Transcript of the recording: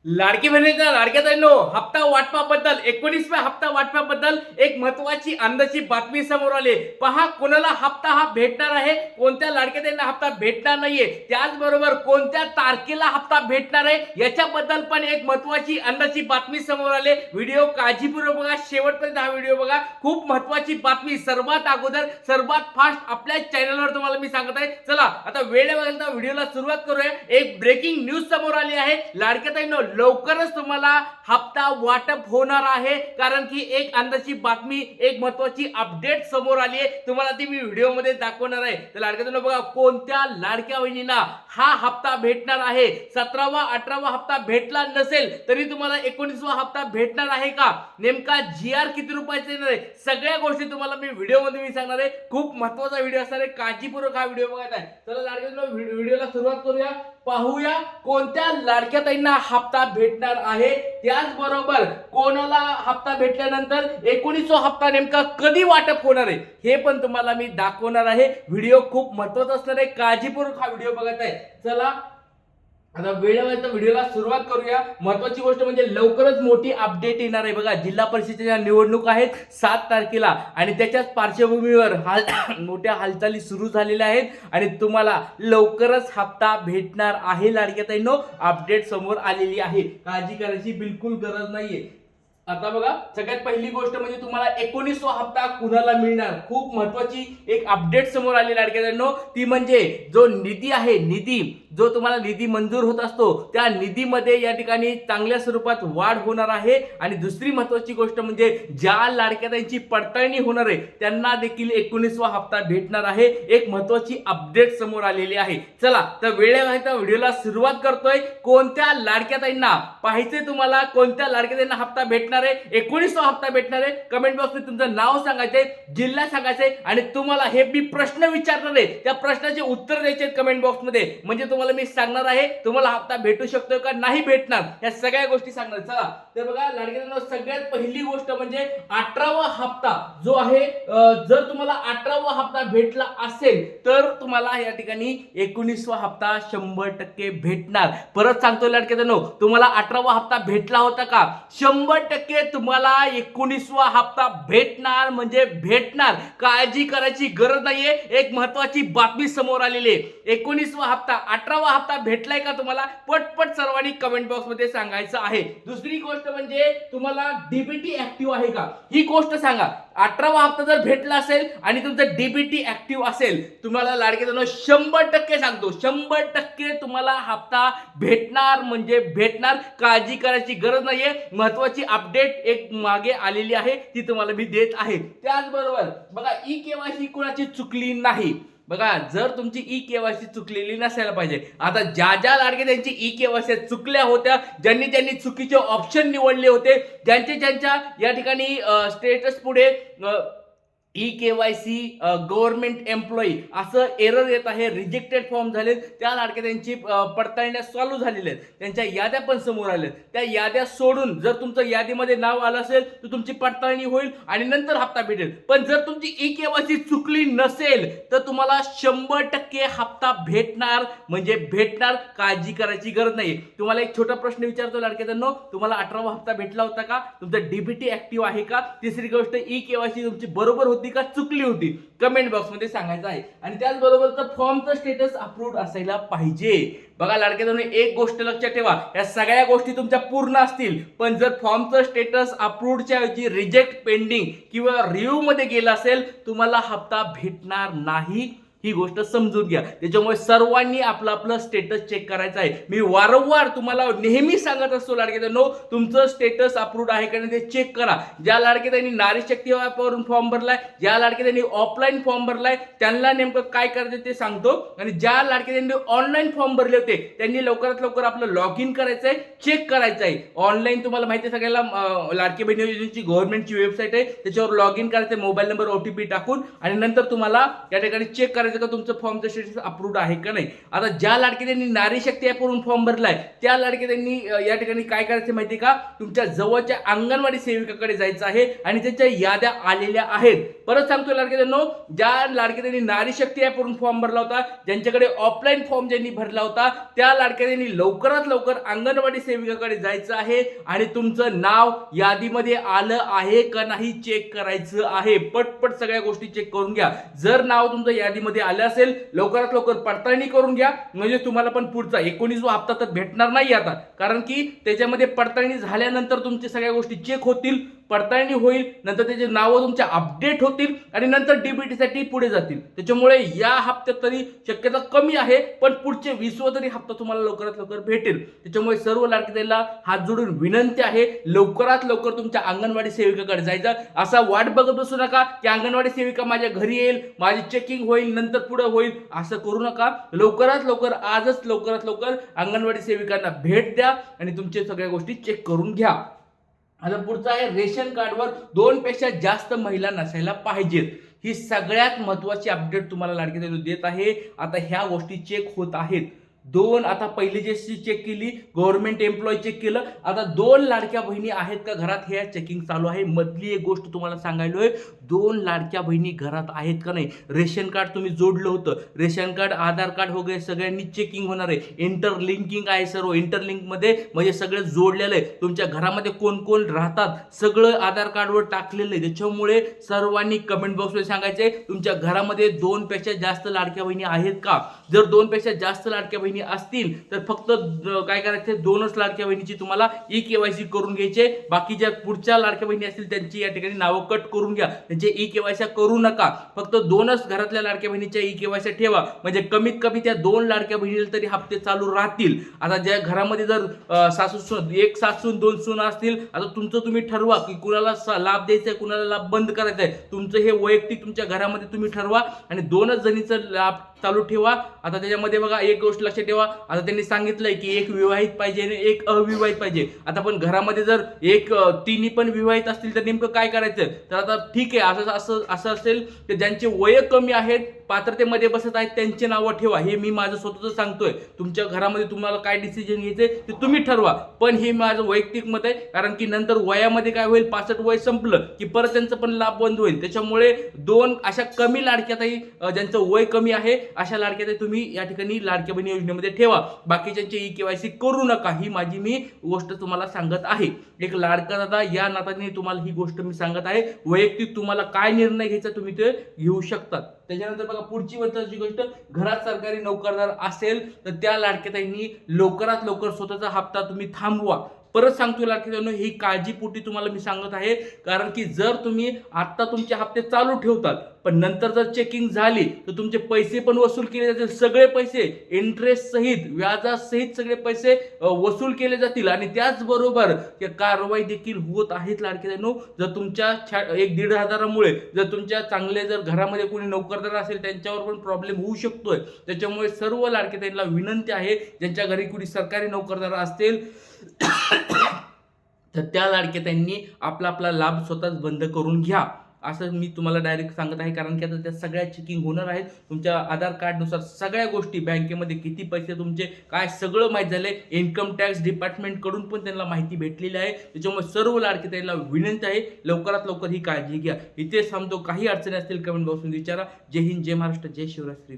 लाडकी बहिणीच्या लाडक्या बहिणींनो, हप्ता वाटपाबद्दल 19व्या हप्ता वाटपाबद्दल एक महत्त्वाची अंदाची बातमी समोर आली. पहा, कोणाला हप्ता हा भेटणार आहे, कोणत्या लाडक्या बहिणींना हप्ता भेटणार नाहीये, त्याचबरोबर कोणत्या तारखेला हप्ता भेटणार आहे याच्याबद्दल पण एक महत्त्वाची अंदाची बातमी समोर आली. व्हिडिओ काळजीपूर्वक बघा, शेवटपर्यंत हा व्हिडिओ बघा. खूप महत्त्वाची बातमी सर्वात अगोदर सर्वात फास्ट आपल्या चॅनलवर तुम्हाला मी सांगत आहे. चला आता वेळ बघायला व्हिडिओला सुरुवात करूया. एक ब्रेकिंग न्यूज समोर आली आहे. लाडक्या बहिणींनो, लवकरच तुम्हाला हप्ता वाटप होणार आहे, कारण की एक अंदाची बातमी, एक महत्त्वाची अपडेट समोर आली आहे. तुम्हाला ती मी व्हिडिओ मध्ये दाखवणार आहे. तर लाडक्या बहिणींनो बघा, कोणत्या लाडक्या बहिणींना हा हप्ता भेटणार आहे. 17वा 18वा हप्ता भेटला नसेल तरी तुम्हाला 19वा हप्ता भेटणार आहे का, नेमका GR किती रुपयाचा येणार आहे, सगळ्या गोष्टी तुम्हाला मी व्हिडिओ मध्ये मी सांगणार आहे. खूप महत्त्वाचा व्हिडिओ असणार आहे, काळजीपूर्वक हा व्हिडिओ बघायचा आहे. चला लाडक्या बहिणींनो, व्हिडिओला सुरुवात करूया. पाहूया कोणत्या लाडक्या ताईंना हप्ता भेटणार आहे, त्याचबरोबर कोणाला हप्ता भेटल्यानंतर 19वा हप्ता नेमका कधी वाटप होणार आहे हे पण तुम्हाला मी दाखवणार आहे. व्हिडिओ खूप महत्त्वाचा असणार आहे, काळजीपूर्वक हा व्हिडिओ बघत आहे. चला आता व्हिडिओला सुरुवात करूया. महत्वाची गोष्ट म्हणजे लवकरच मोठी अपडेट येणार आहे. बघा, जिल्हा परिषदेच्या निवडणूक आहेत 7 तारखेला आणि त्याच्याच पार्श्वभूमीवर मोठ्या हालचाली सुरू झालेल्या आहेत आणि तुम्हाला लवकरच हप्ता भेटणार आहे. लाडक्या ताईंनो, अपडेट समोर आलेली आहे, काळजी करायची बिलकुल गरज नाहीये. आता बघा, सगळ्यात पहिली गोष्ट म्हणजे तुम्हाला 19वा हप्ता कुणाला मिळणार, खूप महत्वाची एक अपडेट समोर आली लाडक्या बहिणींनो. ती म्हणजे जो निधी आहे, निधी जो तुम्हाला निधी मंजूर होत असतो, त्या निधीमध्ये या ठिकाणी चांगल्या स्वरूपात वाढ होणार आहे. आणि दुसरी महत्वाची गोष्ट म्हणजे ज्या लाडक्यातांची पडताळणी होणार आहे त्यांना देखील 19वा हप्ता भेटणार आहे. एक महत्वाची अपडेट समोर आलेली आहे. चला तर वेळेवर व्हिडिओला सुरुवात करतोय. कोणत्या लाडक्यातांना पाहायचे, तुम्हाला कोणत्या लाडक्यातांना हप्ता भेटणार आहे, 19वा हप्ता भेटणार आहे, कमेंट बॉक्स मध्ये तुमचं नाव सांगायचंय, जिल्हा सांगायचंय आणि तुम्हाला हे मी प्रश्न विचारणार आहे, त्या प्रश्नाचे उत्तर द्यायचे कमेंट बॉक्स मध्ये. म्हणजे तुम्हाला मी सांगणार आहे तुम्हाला हप्ता भेटू शकतो का नाही भेटणार, या सगळ्या गोष्टी सांगणार. चला तर बघा लाडक्यांनो, सगळ्यात पहिली गोष्ट म्हणजे 18वा हप्ता जो आहे, जर तुम्हाला 18वा हप्ता भेटला असेल तर तुम्हाला या ठिकाणी 19वा हप्ता 100% भेटणार. परत सांगतो लाडक्यांनो, तुम्हाला 18वा हप्ता भेटला होता का, 100% तुम्हाला 19वा हप्ता भेटणार म्हणजे भेटणार. काळजी करायची गरज नाहीये. एक महत्वाची बातमी समोर आलेली आहे. 19वा हप्ता 18वा हप्ता भेटलाय का तुम्हाला, पटपट सर्वांनी कमेंट बॉक्स मध्ये सांगायचं आहे. दुसरी गोष्ट म्हणजे तुम्हाला डीबीटी ऍक्टिव्ह आहे का, ही गोष्ट सांगा. 18वा हप्ता जर भेटला असेल आणि तुमचं डीबीटी ऍक्टिव्ह असेल, तुम्हाला लाडक्यांनो 100% सांगतो, 100% तुम्हाला हप्ता भेटणार म्हणजे भेटणार. काळजी करायची गरज नाहीये. महत्वाची अपडेट एक मागे आलेली आहे, ती तुम्हाला मी देत आहे. त्याचबरोबर बघा, ई-केवायसी कोणाची चुकली नाही. बघा, जर तुमची ई-केवायसी चुकलेली नसायला पाहिजे. आता ज्या ज्या लाडके त्यांची ई-केवायसी चुकल्या होत्या, ज्यांनी चुकीचे ऑप्शन निवडले होते, ज्यांच्या या ठिकाणी स्टेटस पुढे ई-केवायसी गव्हर्नमेंट एम्प्लॉई असं एरर येत आहे, रिजेक्टेड फॉर्म झाले, त्या लाडक्या त्यांची पडताळण्या चालू झालेल्या आहेत, त्यांच्या याद्या पण समोर आल्या. त्या याद्या सोडून जर तुमचं यादीमध्ये नाव आलं असेल तर तुमची पडताळणी होईल आणि नंतर हप्ता भेटेल. पण जर तुमची ई-केवायसी चुकली नसेल तर तुम्हाला 100% हप्ता भेटणार म्हणजे भेटणार. काळजी करायची गरज नाही. तुम्हाला एक छोटा प्रश्न विचारतो लाडक्यांनो, तुम्हाला 18वा हप्ता भेटला होता का, तुमचा डीबीटी ऍक्टिव्ह आहे का. तिसरी गोष्ट, ई-केवायसी तुमची बरोबर होती का चुकली होती, कमेंट बॉक्स मध्ये सांगायचं आहे. आणि त्याचबरोबर फॉर्मचं स्टेटस अप्रूव्ड असायला पाहिजे. बघा लाडक्यांनो, एक गोष्ट लक्षात ठेवा, या सगळ्या गोष्टी तुमच्या पूर्ण असतील, पण जर फॉर्मचं स्टेटस अप्रूव्डच्या ऐवजी रिजेक्ट, पेंडिंग किंवा रिव्ह्यू मध्ये गेला असेल, तुम्हाला हप्ता भेटणार नाही. ही गोष्ट समजून घ्या. त्याच्यामुळे सर्वांनी आपलं आपलं स्टेटस चेक करायचं आहे. मी वारंवार तुम्हाला नेहमी सांगत असतो लाडक्यांनो, तुमचं स्टेटस अप्रूव्ड आहे का नाही ते चेक करा. ज्या लाडक्यांनी नारी शक्ती ॲपवरून फॉर्म भरलाय, ज्या लाडक्यांनी ऑफलाईन फॉर्म भरलाय, त्यांना नेमकं काय करायचं ते सांगतो. आणि ज्या लाडक्यांनी ऑनलाईन फॉर्म भरले होते त्यांनी लवकरात लवकर आपलं लॉग इन करायचंय, चेक करायचं आहे. ऑनलाईन तुम्हाला माहिती आहे सगळ्याला, लाडकी बहीण योजनेची गव्हर्नमेंटची वेबसाईट आहे, त्याच्यावर लॉग इन करायचं, मोबाईल नंबर OTP टाकून, आणि नंतर तुम्हाला या ठिकाणी चेक करायचं करायचं का तुमचं फॉर्मचं स्टेटस अप्रूव्ड आहे का नाही. आता ज्या लाडके त्यांनी नारी शक्ती ॲपवरून फॉर्म भरलाय त्या लाडके त्यांनी या ठिकाणी काय करायचं माहिती का, तुमच्या जवळच्या अंगणवाडी सेविकाकडे जायचं आहे आणि त्याच्या याद्या आलेल्या आहेत. परत सांगतो लाडके त्यांनो, ज्या लाडके त्यांनी नारी शक्ती ॲपवरून फॉर्म भरला होता, ज्यांच्याकडे ऑफलाईन फॉर्म ज्यांनी भरला होता, त्या लाडके त्यांनी लवकरात लवकर अंगणवाडी सेविकाकडे जायचं आहे आणि तुमचं नाव यादीमध्ये आलं आहे का नाही चेक करायचं आहे. पटपट सगळ्या गोष्टी चेक करून घ्या. जर नाव तुमचं यादीमध्ये आलं असेल लवकरात लवकर पडताळणी करून घ्या, म्हणजे तुम्हाला पण पुढचा 19वा हप्ता तर भेटणार नाही आता, कारण की त्याच्यामध्ये पडताळणी झाल्यानंतर तुमच्या सगळ्या गोष्टी चेक होतील, पडताळणी होईल, नंतर त्याचे नावं तुमच्या अपडेट होतील आणि नंतर डीबीटीसाठी पुढे जातील. त्याच्यामुळे या हप्त्यात तरी शक्यता कमी आहे, पण पुढचे 20वा तरी हप्ता तुम्हाला लवकरात लवकर भेटेल. त्याच्यामुळे सर्व लाडकेदारांना हात जोडून विनंती आहे, लवकरात लवकर तुमच्या अंगणवाडी सेविकाकडे जायचं. असा वाट बघत बसू नका की अंगणवाडी सेविका माझ्या घरी येईल, माझी चेकिंग होईल, नंतर पुढे होईल, असं करू नका. लवकरात लवकर आजच लवकरात लवकर अंगणवाडी सेविकांना भेट द्या आणि तुमच्या सगळ्या गोष्टी चेक करून घ्या. आता पुढचा आहे, रेशन कार्डवर 2 पेक्षा जास्त महिला नसायला पाहिजेत. ही सगळ्यात महत्वाची अपडेट तुम्हाला लाडके बहीण देत आहे. आता ह्या गोष्टी चेक होत आहेत. 2 आता पहिली जे चेक केली गव्हर्नमेंट एम्प्लॉय चेक केलं, आता 2 लाडक्या बहिणी आहेत का घरात हे चेकिंग चालू आहे. मधली एक गोष्ट तुम्हाला सांगायलोय, 2 लाडक्या बहिणी घरात आहेत का नाही. रेशन कार्ड तुम्ही जोडलं होतं, रेशन कार्ड आधार कार्ड वगैरे सगळ्यांनी चेकिंग होणार आहे. इंटरलिंकिंग आहे सर्व, इंटरलिंक मध्ये म्हणजे सगळं जोडलेलं आहे. तुमच्या घरामध्ये कोण कोण राहतात सगळं आधार कार्डवर टाकलेलं आहे. त्याच्यामुळे सर्वांनी कमेंट बॉक्समध्ये सांगायचंय तुमच्या घरामध्ये 2 पेक्षा जास्त लाडक्या बहिणी आहेत का. जर 2 पेक्षा जास्त लाडक्या बहिणी असतील तर फक्त काय करायचं, 2च लाडक्या बहिणीची तुम्हाला ई-केवायसी करून घ्यायचे. बाकी ज्या पुढच्या लाडक्या बहिणी असतील त्यांची या ठिकाणी नावं कट करून घ्या, त्यांचे ई-केवायसी करू नका. फक्त 2च घरातल्या लाडक्या बहिणीच्या ई-केवायसी ठेवा, म्हणजे कमीत कमी त्या 2 लाडक्या बहिणीला तरी हप्ते चालू राहतील. आता ज्या घरामध्ये जर एक सासून 2 सून असतील, आता तुमचं तुम्ही ठरवा की कुणाला लाभ द्यायचा आहे, कुणाला लाभ बंद करायचा आहे. तुमचं हे वैयक्तिक तुमच्या घरामध्ये तुम्ही ठरवा आणि 2च जणीचं लाभ चालू ठेवा. आता त्याच्यामध्ये बघा एक गोष्ट लक्षात ठेवा, आता त्यांनी सांगितलंय की एक विवाहित पाहिजे आणि एक अविवाहित पाहिजे. आता पण घरामध्ये जर तिन्ही पण विवाहित असतील तर नेमकं काय करायचं. तर आता ठीक आहे, असं असेल तर ज्यांचे वय कमी आहेत, पात्रतेमध्ये बसत आहेत, त्यांचे नावं ठेवा. हे मी माझं स्वतःच सांगतोय. तुमच्या घरामध्ये तुम्हाला काय डिसिजन घ्यायचंय ते तुम्ही ठरवा, पण हे माझं वैयक्तिक मत आहे. कारण की नंतर वयामध्ये काय होईल, 65 वय संपलं की परत त्यांचं पण लाभ बंद होईल. त्याच्यामुळे 2 अशा कमी लाडक्यातही ज्यांचं वय कमी आहे अशा लाडक्यात तुम्ही या ठिकाणी लाडक्या बहिणी योजनेमध्ये ठेवा. बाकीच्यांची ई-केवायसी करू नका, ही माझी मी गोष्ट तुम्हाला सांगत आहे. एक लाडका दादा या नात्याने तुम्हाला ही गोष्ट मी सांगत आहे. वैयक्तिक तुम्हाला काय निर्णय घ्यायचा तुम्ही ते घेऊ शकतात. त्याच्यानंतर बघा पुढची महत्त्वाची गोष्ट, घरात सरकारी नोकरदार असेल तर त्या लाडक्याताईंनी लवकरात लवकर स्वतःचा हप्ता तुम्ही थांबवा. परत सांगतो लाडक्याताईंनो, ही काळजीपोटी तुम्हाला मी सांगत आहे. कारण की जर तुम्ही आता तुमचे हप्ते चालू ठेवतात पण नंतर जर चेकिंग झाली तर तुमचे पैसे पण वसूल केले जातील. सगळे पैसे इंटरेस्ट सहित व्याजासहित सगळे पैसे वसूल केले जातील आणि त्याचबरोबर कारवाई देखील होत आहेत लाडक्याताईंनो. जर तुमच्या 1-1.5 हजारामुळे जर तुमच्या चांगले जर घरामध्ये कोणी नोकरदार असेल त्यांच्यावर पण प्रॉब्लेम होऊ शकतोय. त्याच्यामुळे सर्व लाडक्याताईंना विनंती आहे, ज्यांच्या घरी कोणी सरकारी नोकरदार असतील तर त्या लाडक्याताईंनी आपला लाभ स्वतःच बंद करून घ्या, असं मी तुम्हाला डायरेक्ट सांगत आहे. कारण की आता त्या सगळ्या चेकिंग होणार आहेत. तुमच्या आधार कार्डनुसार सगळ्या गोष्टी, बँकेमध्ये किती पैसे तुमचे काय सगळं माहीत झालंय. इन्कम टॅक्स डिपार्टमेंटकडून पण त्यांना माहिती भेटलेली आहे. त्याच्यामुळे सर्व लाडकेताईंना विनंती आहे, लवकरात लवकर ही काळजी घ्या. इथे थांबतो. काही अडचणी असतील कमेंट बॉक्समध्ये विचारा. जय हिंद, जय महाराष्ट्र, जय शिवराष्ट्र.